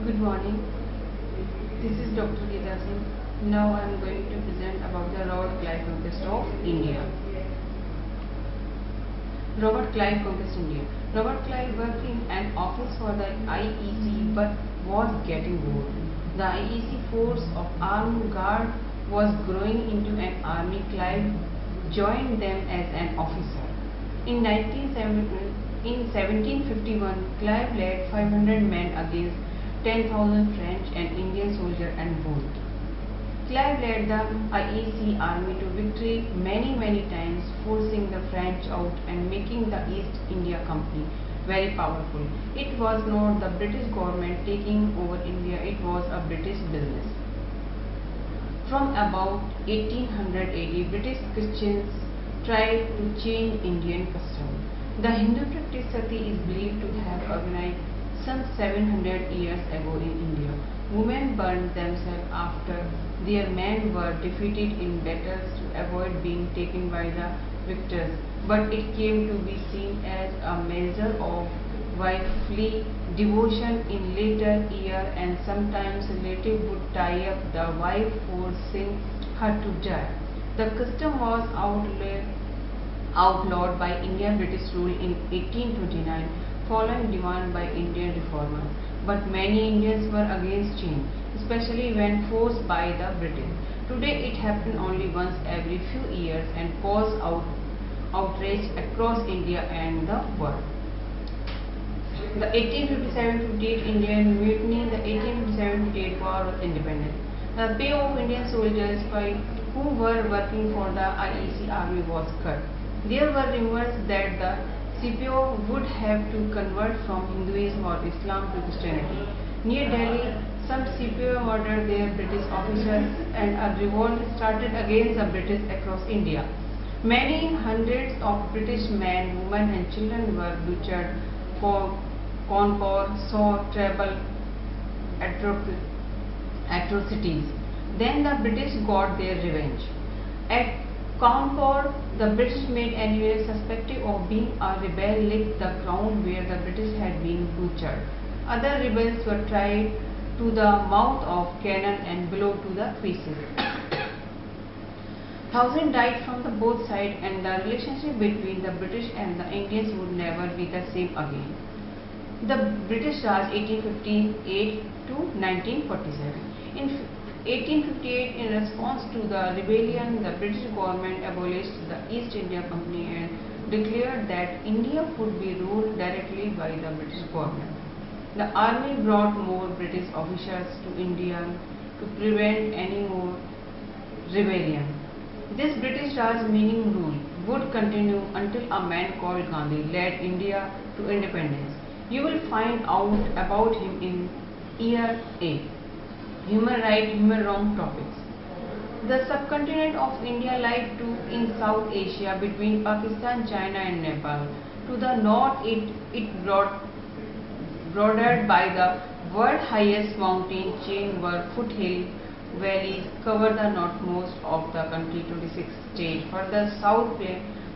Good morning. This is Dr. Geeta Singh. Now I am going to present about the Robert Clive conquest of India. Robert Clive conquest India. Robert Clive worked in an office for the IEC but was getting bored. The IEC force of armed guard was growing into an army. Clive joined them as an officer. In 1751, Clive led 500 men against 10,000 French and Indian soldiers and both. Clive led the IEC army to victory many times, forcing the French out and making the East India Company very powerful. It was not the British government taking over India, it was a British business. From about 1800 AD, British Christians tried to change Indian custom. The Hindu practice sati is believed to have organized some 700 years ago in India. Women burned themselves after their men were defeated in battles to avoid being taken by the victors, but it came to be seen as a measure of wifely devotion in later years, and sometimes relatives would tie up the wife forcing her to die. The custom was outlawed by Indian British rule in 1829 following demand by Indian reformers, but many Indians were against change, especially when forced by the British. Today it happens only once every few years and causes outrage across India and the world. The 1857-58 Indian Mutiny, the 1857-58 War of Independence. The pay of Indian soldiers who were working for the IEC army was cut. There were rumors that the CPO would have to convert from Hinduism or Islam to Christianity. Near Delhi, some CPO murdered their British officers and a revolt started against the British across India. Many hundreds of British men, women and children were butchered. Concord saw terrible atrocities. Then the British got their revenge. At Concord, the British made anyone suspected of being a rebel licked the ground where the British had been butchered. Other rebels were tied to the mouth of cannon and blown to the pieces. Thousands died from the both sides, and the relationship between the British and the Indians would never be the same again. The British Raj 1858 to 1947. In 1858, in response to the rebellion, the British government abolished the East India Company and declared that India would be ruled directly by the British government. The army brought more British officers to India to prevent any more rebellion. This British Raj, meaning rule, would continue until a man called Gandhi led India to independence. You will find out about him in Year 8. Human right, human wrong topics. The subcontinent of India lies in South Asia between Pakistan, China and Nepal. To the north it bordered by the world's highest mountain chain where foothill valleys cover the northmost of the country, 26 states. Further south,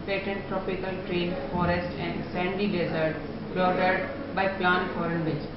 plateau tropical rain forest and sandy desert bordered by plant forest.